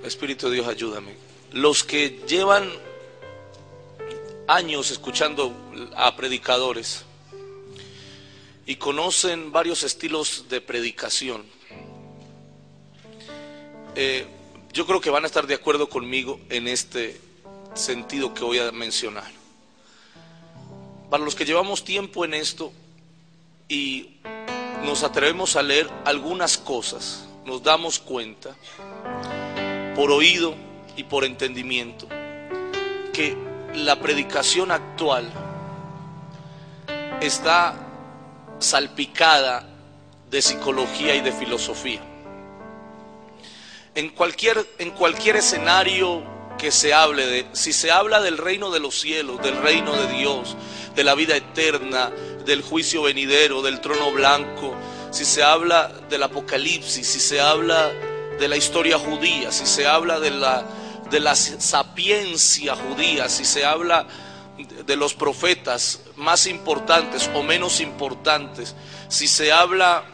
Espíritu de Dios, ayúdame. Los que llevan años escuchando a predicadores y conocen varios estilos de predicación, yo creo que van a estar de acuerdo conmigo en este sentido que voy a mencionar. Para los que llevamos tiempo en esto y nos atrevemos a leer algunas cosas, nos damos cuenta por oído y por entendimiento que la predicación actual está salpicada de psicología y de filosofía. En cualquier escenario que se hable si se habla del reino de los cielos, del reino de Dios, de la vida eterna, del juicio venidero, del trono blanco, si se habla del Apocalipsis, si se habla de la historia judía, si se habla de la sapiencia judía, si se habla de los profetas más importantes o menos importantes, si se habla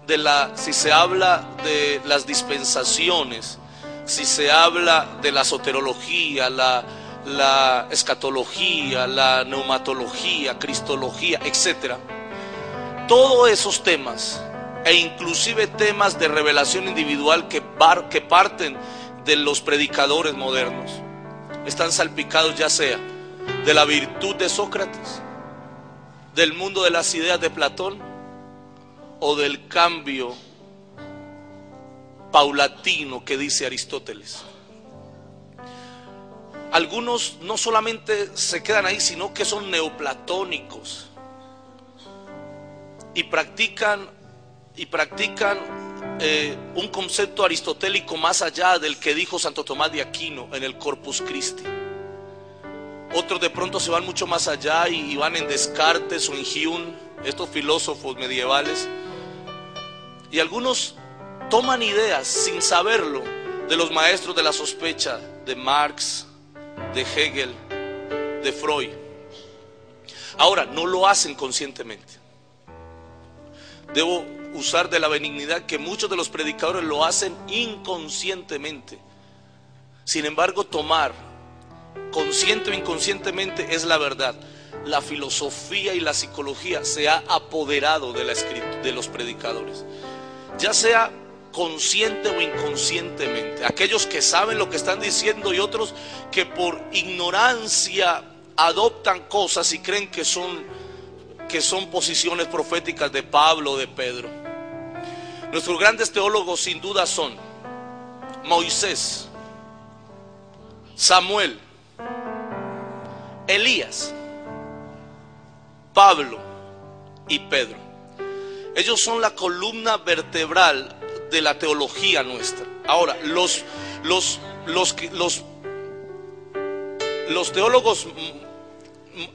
de las dispensaciones, si se habla de la soterología, la escatología, la neumatología, cristología, etc. Todos esos temas, e inclusive temas de revelación individual que parten de los predicadores modernos, están salpicados ya sea de la virtud de Sócrates, del mundo de las ideas de Platón o del cambio paulatino que dice Aristóteles. Algunos no solamente se quedan ahí, sino que son neoplatónicos y practican un concepto aristotélico más allá del que dijo Santo Tomás de Aquino en el Corpus Christi. Otros de pronto se van mucho más allá y van en Descartes o en Hume, estos filósofos medievales, y algunos toman ideas sin saberlo de los maestros de la sospecha, de Marx, de Hegel, de Freud. Ahora, no lo hacen conscientemente. Debo usar de la benignidad que muchos de los predicadores lo hacen inconscientemente. Sin embargo, tomar consciente o inconscientemente es la verdad. La filosofía y la psicología se ha apoderado de los predicadores, ya sea consciente o inconscientemente. Aquellos que saben lo que están diciendo y otros que por ignorancia adoptan cosas y creen que son posiciones proféticas de Pablo o de Pedro. Nuestros grandes teólogos sin duda son Moisés, Samuel, Elías, Pablo y Pedro. Ellos son la columna vertebral de la teología nuestra. Ahora, los teólogos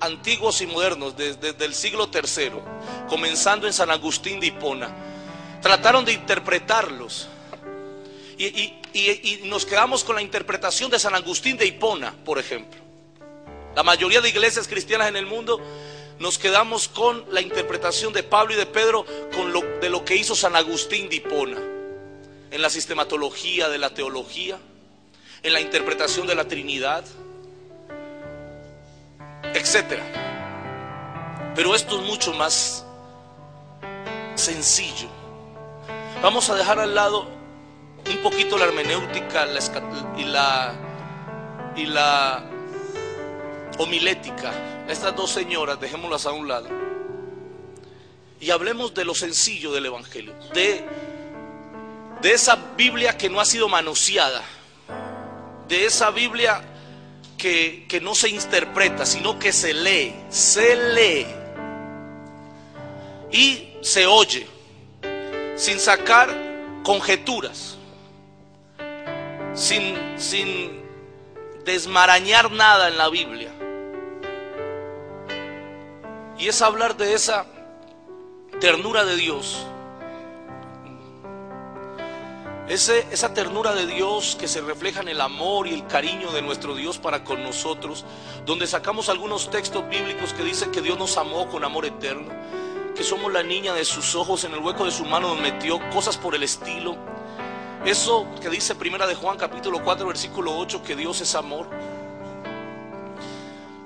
antiguos y modernos desde el siglo III, comenzando en San Agustín de Hipona, trataron de interpretarlos y nos quedamos con la interpretación de San Agustín de Hipona, por ejemplo. La mayoría de iglesias cristianas en el mundo nos quedamos con la interpretación de Pablo y de Pedro, de lo que hizo San Agustín de Hipona en la sistematología de la teología, en la interpretación de la Trinidad, etcétera. Pero esto es mucho más sencillo. Vamos a dejar al lado un poquito la hermenéutica y la homilética. Estas dos señoras, dejémoslas a un lado y hablemos de lo sencillo del Evangelio, de esa Biblia que no ha sido manoseada, de esa Biblia que no se interpreta, sino que se lee y se oye, sin sacar conjeturas, sin desmarañar nada en la Biblia. Y es hablar de esa ternura de Dios, esa ternura de Dios que se refleja en el amor y el cariño de nuestro Dios para con nosotros, donde sacamos algunos textos bíblicos que dicen que Dios nos amó con amor eterno, que somos la niña de sus ojos, en el hueco de su mano nos metió, cosas por el estilo. Eso que dice Primera de Juan capítulo 4 versículo 8, que Dios es amor,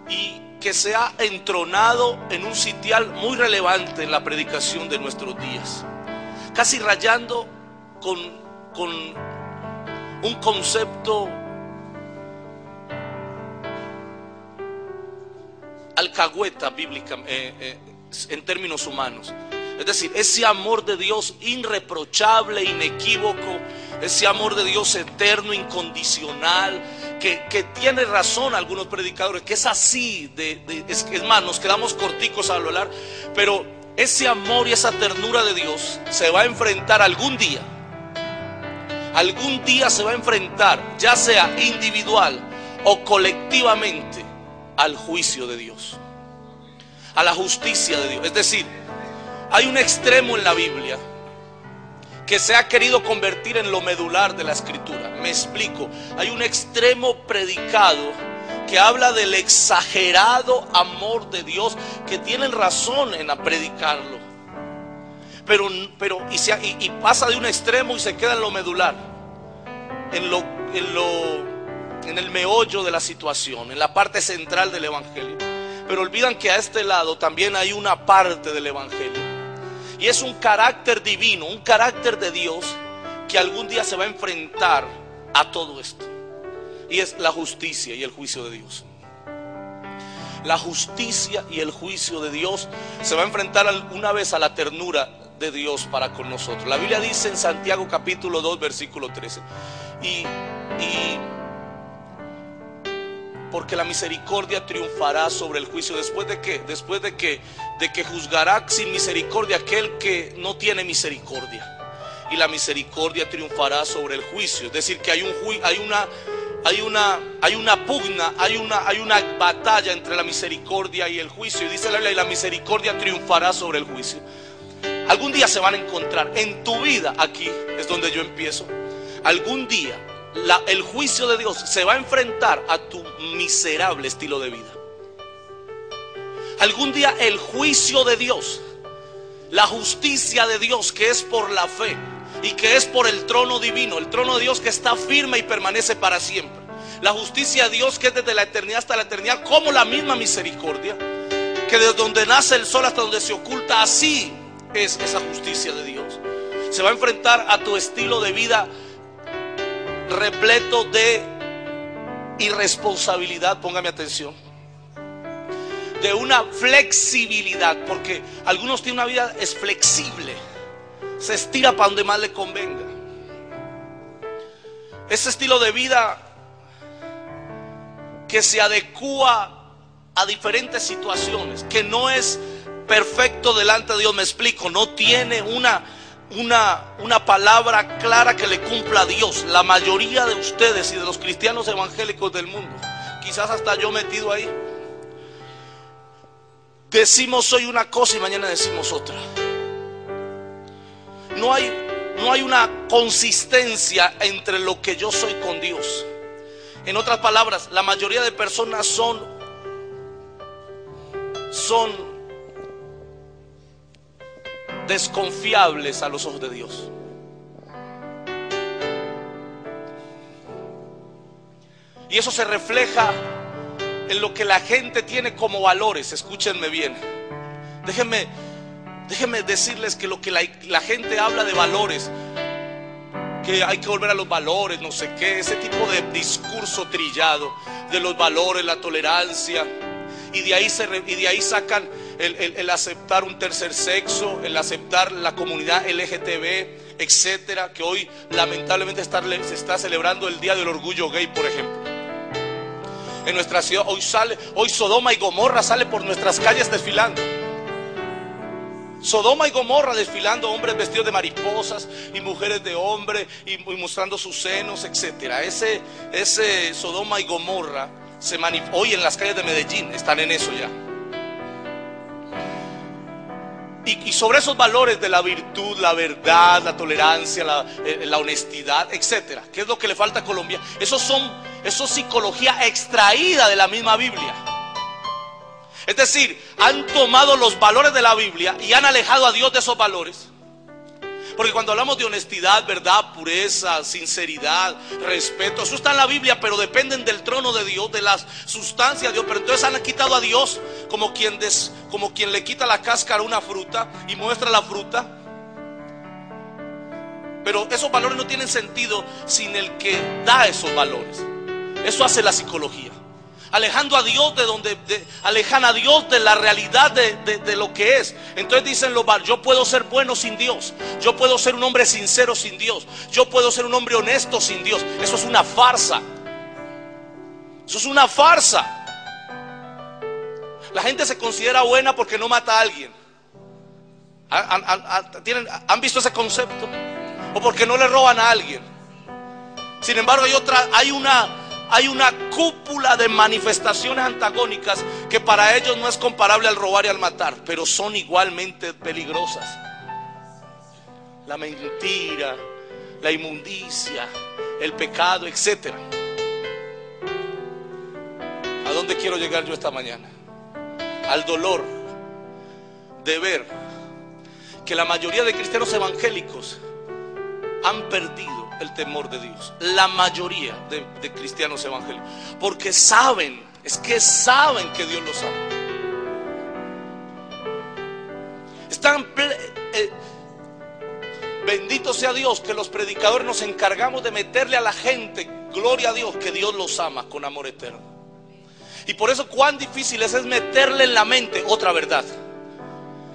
y que se ha entronado en un sitial muy relevante en la predicación de nuestros días, casi rayando con un concepto alcahueta bíblica en términos humanos. Es decir, ese amor de Dios irreprochable, inequívoco, ese amor de Dios eterno, incondicional, que tiene razón algunos predicadores, que es así, es más, nos quedamos corticos al hablar, pero ese amor y esa ternura de Dios se va a enfrentar algún día se va a enfrentar, ya sea individual o colectivamente, al juicio de Dios, a la justicia de Dios. Es decir, hay un extremo en la Biblia que se ha querido convertir en lo medular de la escritura. Me explico. Hay un extremo predicado que habla del exagerado amor de Dios, que tienen razón en predicarlo, pero pasa de un extremo y se queda en lo medular, en el meollo de la situación, en la parte central del evangelio. Pero olvidan que a este lado también hay una parte del evangelio, y es un carácter divino, un carácter de Dios, que algún día se va a enfrentar a todo esto, y es la justicia y el juicio de Dios. La justicia y el juicio de Dios se va a enfrentar alguna vez a la ternura de Dios para con nosotros. La Biblia dice en Santiago capítulo 2 versículo 13, porque la misericordia triunfará sobre el juicio. ¿Después de qué? Después de que juzgará sin misericordia aquel que no tiene misericordia, y la misericordia triunfará sobre el juicio. Es decir, que hay una pugna, hay una batalla entre la misericordia y el juicio, y dice la Biblia, y la misericordia triunfará sobre el juicio. Algún día se van a encontrar en tu vida. Aquí es donde yo empiezo. Algún día el juicio de Dios se va a enfrentar a tu miserable estilo de vida. Algún día el juicio de Dios, la justicia de Dios, que es por la fe y que es por el trono divino, el trono de Dios que está firme y permanece para siempre. La justicia de Dios, que es desde la eternidad hasta la eternidad, como la misma misericordia, que desde donde nace el sol hasta donde se oculta, así es esa justicia de Dios. Se va a enfrentar a tu estilo de vida repleto de irresponsabilidad, póngame atención, de una flexibilidad, porque algunos tienen una vida es flexible, se estira para donde más le convenga. Ese estilo de vida que se adecua a diferentes situaciones, que no es perfecto delante de Dios. Me explico, no tiene una palabra clara que le cumpla a Dios. La mayoría de ustedes y de los cristianos evangélicos del mundo, quizás hasta yo metido ahí, decimos hoy una cosa y mañana decimos otra. No hay una consistencia entre lo que yo soy con Dios. En otras palabras, la mayoría de personas son desconfiables a los ojos de Dios. Y eso se refleja en lo que la gente tiene como valores. Escúchenme bien. Déjenme decirles que lo que la gente habla de valores, que hay que volver a los valores, no sé qué, ese tipo de discurso trillado de los valores, la tolerancia, y de ahí sacan el aceptar un tercer sexo, el aceptar la comunidad LGTB, etcétera, que hoy lamentablemente se está celebrando el Día del Orgullo Gay, por ejemplo. En nuestra ciudad hoy Sodoma y Gomorra sale por nuestras calles desfilando. Sodoma y Gomorra desfilando, hombres vestidos de mariposas y mujeres de hombre y mostrando sus senos, etcétera. Ese Sodoma y Gomorra hoy en las calles de Medellín están en eso ya. Y sobre esos valores de la virtud, la verdad, la tolerancia, la honestidad, etcétera, ¿qué es lo que le falta a Colombia? Eso es psicología extraída de la misma Biblia. Es decir, han tomado los valores de la Biblia y han alejado a Dios de esos valores, Porque cuando hablamos de honestidad, verdad, pureza, sinceridad, respeto, eso está en la Biblia, pero dependen del trono de Dios, de la sustancia de Dios. Pero entonces han quitado a Dios como quien le quita la cáscara a una fruta y muestra la fruta. Pero esos valores no tienen sentido sin el que da esos valores. Eso hace la psicología. Alejando a Dios alejan a Dios de la realidad de lo que es. Entonces dicen yo puedo ser bueno sin Dios. Yo puedo ser un hombre sincero sin Dios. Yo puedo ser un hombre honesto sin Dios. Eso es una farsa. Eso es una farsa. La gente se considera buena porque no mata a alguien. ¿Han visto ese concepto? O porque no le roban a alguien. Sin embargo hay una cúpula de manifestaciones antagónicas que para ellos no es comparable al robar y al matar, pero son igualmente peligrosas. La mentira, la inmundicia, el pecado, etc. ¿A dónde quiero llegar yo esta mañana? Al dolor de ver que la mayoría de cristianos evangélicos han perdido el temor de Dios. La mayoría de cristianos evangélicos, porque saben que Dios los ama. Bendito sea Dios que los predicadores nos encargamos de meterle a la gente, gloria a Dios, que Dios los ama con amor eterno. Y por eso cuán difícil es meterle en la mente otra verdad: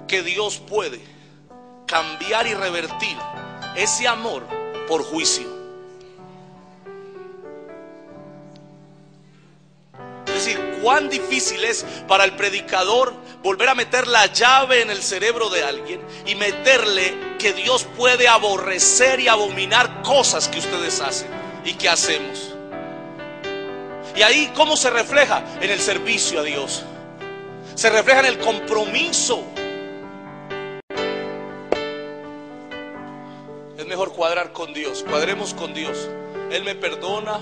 que Dios puede cambiar y revertir ese amor por juicio. Es decir, cuán difícil es para el predicador volver a meter la llave en el cerebro de alguien y meterle que Dios puede aborrecer y abominar cosas que ustedes hacen y que hacemos. Y ahí, ¿cómo se refleja? En el servicio a Dios. Se refleja en el compromiso. Es mejor cuadrar con Dios. Cuadremos con Dios. Él me perdona,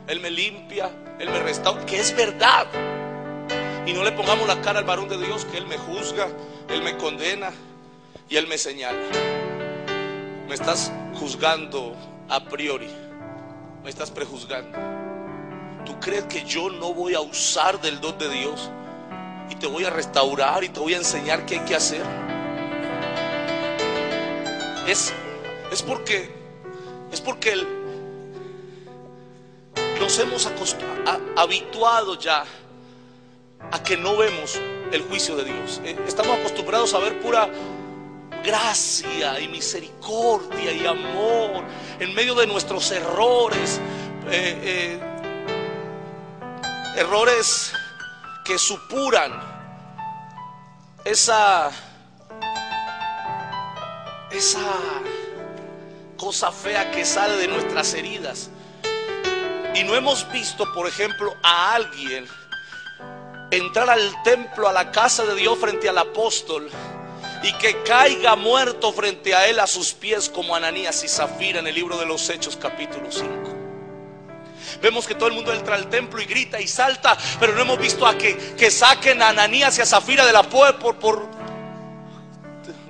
Él me limpia, Él me restaura, que es verdad. Y no le pongamos la cara al varón de Dios, que Él me juzga, Él me condena y Él me señala. Me estás juzgando a priori, me estás prejuzgando. ¿Tú crees que yo no voy a usar del don de Dios y te voy a restaurar y te voy a enseñar qué hay que hacer? Es porque nos hemos habituado ya a que no vemos el juicio de Dios. Estamos acostumbrados a ver pura gracia y misericordia y amor en medio de nuestros errores, errores que supuran esa cosa fea que sale de nuestras heridas. Y no hemos visto, por ejemplo, a alguien entrar al templo, a la casa de Dios frente al apóstol, y que caiga muerto frente a él a sus pies, como Ananías y Zafira en el libro de los Hechos capítulo 5. Vemos que todo el mundo entra al templo y grita y salta, pero no hemos visto a que saquen a Ananías y a Zafira de la puerta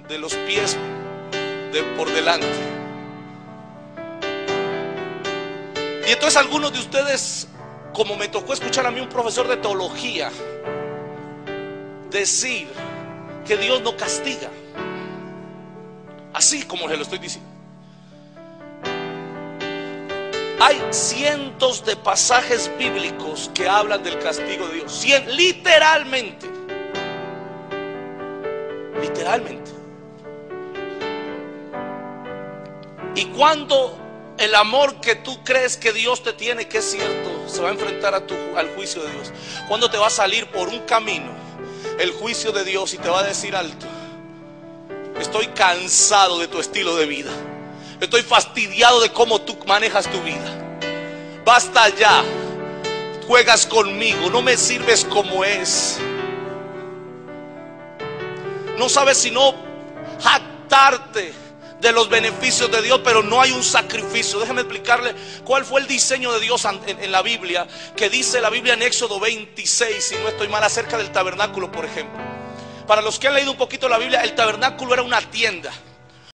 de los pies por delante. Y entonces algunos de ustedes, como me tocó escuchar a mí un profesor de teología decir que Dios no castiga, así como se lo estoy diciendo. Hay cientos de pasajes bíblicos que hablan del castigo de Dios, literalmente. Y cuando el amor que tú crees que Dios te tiene, que es cierto, se va a enfrentar al juicio de Dios, cuando te va a salir por un camino el juicio de Dios y te va a decir: alto, estoy cansado de tu estilo de vida, estoy fastidiado de cómo tú manejas tu vida, basta ya, juegas conmigo, no me sirves como es, no sabes sino jactarte de los beneficios de Dios, pero no hay un sacrificio. Déjeme explicarle cuál fue el diseño de Dios en la Biblia, que dice la Biblia en Éxodo 26, si no estoy mal, acerca del tabernáculo, por ejemplo. Para los que han leído un poquito la Biblia, el tabernáculo era una tienda.